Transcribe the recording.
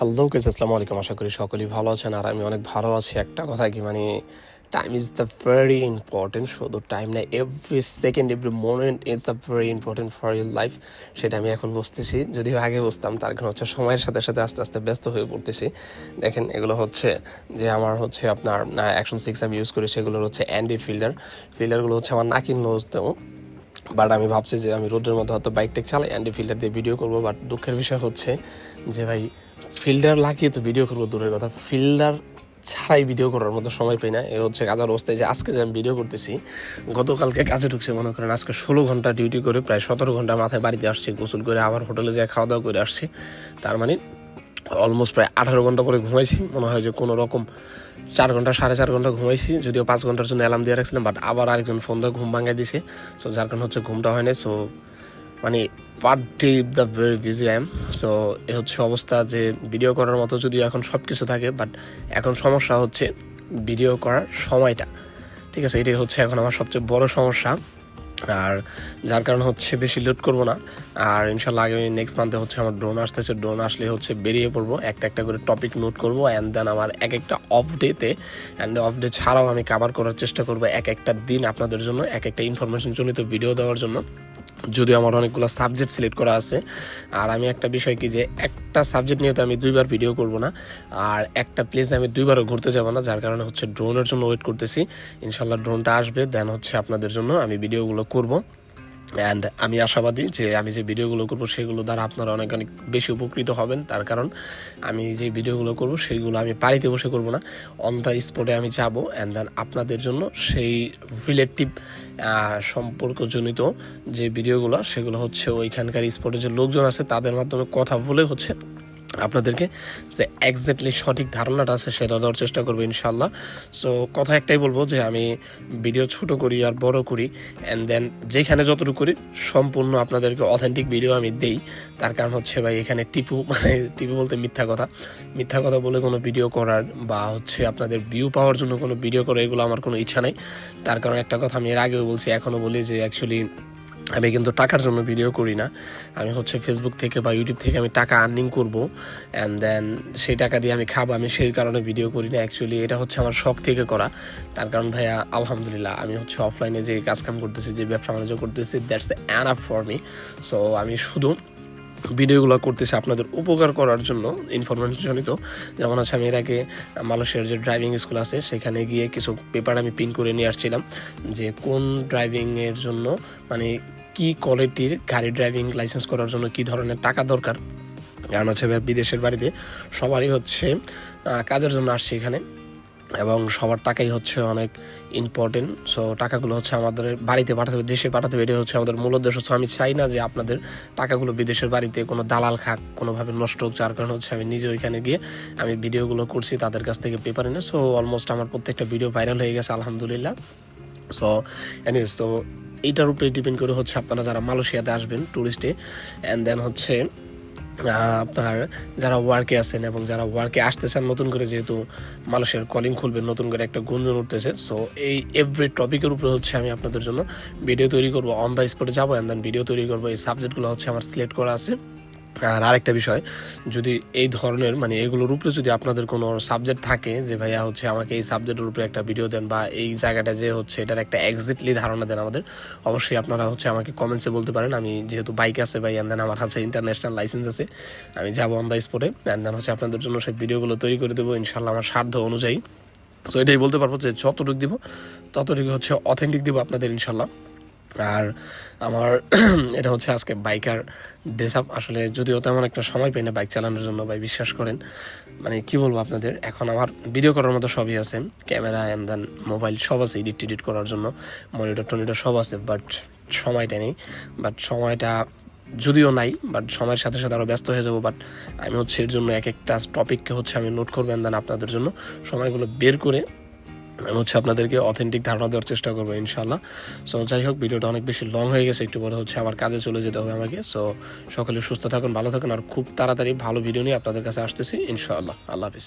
Hello guys, আসসালামু আলাইকুম। আশা করি সকলেই ভালো আছেন আর আমি অনেক ভালো আছি। একটা কথা কি time is the very important. শুধু টাইম না, every second every moment is the very important for your life. সেটা আমি এখন বুঝতেছি, যদিও আগে বুঝতাম। তার কারণ হচ্ছে সময়ের সাথে সাথে আস্তে আস্তে ব্যস্ত হয়ে পড়তেছি। দেখেন, এগুলো হচ্ছে যে আমার হচ্ছে আপনার অ্যাকশন 6 আমি ইউজ করি, সেগুলোর হচ্ছে অ্যান্ডি ফিল্টারগুলো হচ্ছে আমার না কিনলেও হতো। বাট আমি ভাবছি যে আমি রোডের মধ্যে হয়তো বাইক টেক চালাই, অ্যান্ডি ফিল্টার দিয়ে ভিডিও করবো। বাট দুঃখের বিষয় হচ্ছে যে ভাই, ফিল্টার লাগিয়ে তো ভিডিও করবো দূরের কথা, ফিল্টার ছাড়াই ভিডিও করার মতো সময় পাই না। এ হচ্ছে কাজের অবস্থায় যে আজকে যে আমি ভিডিও করতেছি, গতকালকে কাজে ঢুকছে মনে করেন, আজকে 16 ঘন্টা ডিউটি করে প্রায় 17 ঘন্টা মাথায় বাড়িতে আসছি, গোসল করে আবার হোটেলে যেয়ে খাওয়া দাওয়া করে আসছি। তার অলমোস্ট প্রায় 18 ঘন্টা পরে ঘুমাইছি। মনে হয় যে কোনো রকম 4 ঘন্টা 4.5 ঘন্টা ঘুমাইছি, যদিও 5 ঘন্টার জন্য অ্যালার্ম দিয়ে রাখছিলাম। বাট আবার আরেকজন ফোন দিয়ে ঘুম ভাঙাই দিছে। সো যার কারণে হচ্ছে ঘুমটা হয় না। So per day the very busy I am. So এ হচ্ছে অবস্থা যে ভিডিও করার মতো যদিও এখন সব কিছু থাকে, বাট এখন সমস্যা হচ্ছে ভিডিও করার সময়টা। ঠিক আছে, এটাই হচ্ছে এখন আমার সবচেয়ে বড় সমস্যা। আর যার কারণে হচ্ছে বেশি লোড করবো না। আর ইনশাল্লাহ আগামী নেক্সট মান্থে হচ্ছে আমার ড্রোন আসতেছে। ড্রোন আসলে হচ্ছে বেরিয়ে পড়বো, একটা একটা করে টপিক নোট করবো। অ্যান্ড দেন আমার এক একটা অফ ডেতে, অ্যান্ড অফ ডে ছাড়াও আমি কভার করার চেষ্টা করবো এক একটা দিন আপনাদের জন্য এক একটা ইনফরমেশন জনিত ভিডিও দেওয়ার জন্য। যদিও আমার অনেকগুলো সাবজেক্ট সিলেক্ট করা আছে। আর আমি একটা বিষয় কি, যে একটা সাবজেক্ট নিয়ে তো আমি 2বার ভিডিও করব না, আর একটা প্লেসে আমি 2বারও ঘুরতে যাব না। যার কারণে হচ্ছে ড্রোনের জন্য ওয়েট করতেছি। ইনশাল্লাহ ড্রোনটা আসবে, দেন হচ্ছে আপনাদের জন্য আমি ভিডিওগুলো করব। অ্যান্ড আমি আশাবাদী যে আমি যে ভিডিওগুলো করবো সেগুলো দ্বারা আপনারা অনেক অনেক বেশি উপকৃত হবেন। তার কারণ আমি যে ভিডিওগুলো করবো সেইগুলো আমি বাড়িতে বসে করবো না, অন দ্য স্পটে আমি যাবো। অ্যান্ড দেন আপনাদের জন্য সেই রিলেটিভ সম্পর্কজনিত যে ভিডিওগুলো, সেগুলো হচ্ছে ওইখানকার স্পটে যে লোকজন আছে তাদের মাধ্যমে কথা বলে হচ্ছে আপনাদেরকে যে এক্স্যাক্টলি সঠিক ধারণাটা আছে সেটা দেওয়ার চেষ্টা করবো ইনশাল্লাহ। সো কথা একটাই বলবো যে আমি ভিডিও ছোট করি আর বড় করি, অ্যান্ড দেন যেখানে যতটুকু করি সম্পূর্ণ আপনাদেরকে অথেন্টিক ভিডিও আমি দেই। তার কারণ হচ্ছে ভাই, এখানে টিপু বলতে মিথ্যা কথা বলে কোনো ভিডিও করার বা হচ্ছে আপনাদের ভিউ পাওয়ার জন্য কোনো ভিডিও করা, এগুলো আমার কোনো ইচ্ছা নেই। তার কারণ একটা কথা আমি এর আগেও বলছি, এখনও বলি, যে অ্যাকচুয়ালি আমি কিন্তু টাকার জন্য ভিডিও করি না। আমি হচ্ছে ফেসবুক থেকে বা ইউটিউব থেকে আমি টাকা আর্নিং করব, অ্যান্ড দেন সেই টাকা দিয়ে আমি খাবো, আমি সেই কারণে ভিডিও করি না। অ্যাকচুয়ালি এটা হচ্ছে আমার শখ থেকে করা। তার কারণ ভাইয়া, আলহামদুলিল্লাহ আমি হচ্ছে অফলাইনে যে কাজকাম করতেছি, যে ব্যবসা বাণিজ্য করতেছি, that's enough for me. So আমি শুধু ভিডিওগুলো করতেছি আপনাদের উপকার করার জন্য, ইনফরমেশন জনিত। যেমন হচ্ছে আমি এর আগে মালয়েশিয়ার যে ড্রাইভিং স্কুল আছে সেখানে গিয়ে কিছু পেপার আমি প্রিন্ট করে নিয়ে আসছিলাম, যে কোন ড্রাইভিংয়ের জন্য কি কোয়ালিটির গাড়ি ড্রাইভিং লাইসেন্স করার জন্য কি ধরনের টাকা দরকার। কারণ হচ্ছে বিদেশের বাড়িতে সবারই হচ্ছে কাজের জন্য আসছে এখানে, এবং সবার টাকাই হচ্ছে অনেক ইম্পর্টেন্ট। সো টাকাগুলো হচ্ছে আমাদের বাড়িতে পাঠাতে হবে, দেশে পাঠাতে হবে, এটা হচ্ছে আমাদের মূল উদ্দেশ্য। সো আমি চাই না যে আপনাদের টাকাগুলো বিদেশের বাড়িতে কোনো দালাল খাক, কোনোভাবে নষ্ট হোক। যার কারণে হচ্ছে আমি নিজে ওইখানে গিয়ে আমি ভিডিওগুলো করছি তাদের কাছ থেকে পেপার এনে। সো অলমোস্ট আমার প্রত্যেকটা ভিডিও ভাইরাল হয়ে গেছে আলহামদুলিল্লাহ। সো এনিওয়েজ, তো এইটার উপরে ডিপেন্ড করে হচ্ছে আপনারা যারা মালয়েশিয়াতে আসবেন ট্যুরিস্টে, অ্যান্ড দেন হচ্ছে আপনার যারা ওয়ার্কে আছেন এবং যারা ওয়ার্কে আসতে চান নতুন করে, যেহেতু মানুষের কলিং খুলবে, নতুন করে একটা গুঞ্জন উঠতেছে। সো এই এভরি টপিকের উপরে হচ্ছে আমি আপনাদের জন্য ভিডিও তৈরি করবো, অন দ্য স্পটে যাবো, অ্যান্ড দেন ভিডিও তৈরি করবো। এই সাবজেক্টগুলো হচ্ছে আমার সিলেক্ট করা আছে। আর আরেকটা বিষয়, যদি এই ধরনের এগুলোর উপরে যদি আপনাদের কোনো সাবজেক্ট থাকে, যে ভাইয়া হচ্ছে আমাকে এই সাবজেক্টের উপরে একটা ভিডিও দেন, বা এই জায়গাটা যে হচ্ছে এটার একটা এক্স্যাক্টলি ধারণা দেন আমাদের, অবশ্যই আপনারা হচ্ছে আমাকে কমেন্টসে বলতে পারেন। আমি যেহেতু বাইক আছে ভাই, অ্যান্ড দেন আমার কাছে ইন্টারন্যাশনাল লাইসেন্স আছে, আমি যাবো অন দ্য স্পটে, অ্যান্ড দেন হচ্ছে আপনাদের জন্য সেই ভিডিওগুলো তৈরি করে দেবো ইনশাল্লাহ আমার সাধ্য অনুযায়ী। সো এটাই বলতে পারবো যে যতটুকু দিব ততটুকু হচ্ছে অথেন্টিক দিব আপনাদের ইনশাল্লাহ। আর আমার এটা হচ্ছে আজকে বাইকার ড্রেস আপ। আসলে যদিও তেমন একটা সময় পাই না বাইক চালানোর জন্য ভাই, বিশ্বাস করেন। কি বলবো আপনাদের, এখন আমার ভিডিও করার মতো সবই আছে, ক্যামেরা অ্যান্ড দেন মোবাইল সব আছে, এডিট করার জন্য মনিটর টনিটর সব আছে, বাট সময়টা নেই। বাট সময়টা যদিও নাই, বাট সময়ের সাথে সাথে আরও ব্যস্ত হয়ে যাবো। বাট আমি হচ্ছে এর জন্য এক একটা টপিককে হচ্ছে আমি নোট করবো, অ্যান্ড দেন আপনাদের জন্য সময়গুলো বের করে আমি হচ্ছে আপনাদেরকে অথেন্টিক ধারণা দেওয়ার চেষ্টা করবো ইনশাল্লাহ। সো যাই হোক, ভিডিওটা অনেক বেশি লং হয়ে গেছে, একটু পরে হচ্ছে আমার কাজে চলে যেতে হবে আমাকে। সো সকলে সুস্থ থাকুন, ভালো থাকুন, আর খুব তাড়াতাড়ি ভালো ভিডিও নিয়ে আপনাদের কাছে আসতেছি ইনশাআল্লাহ। আল্লাহ হাফিজ।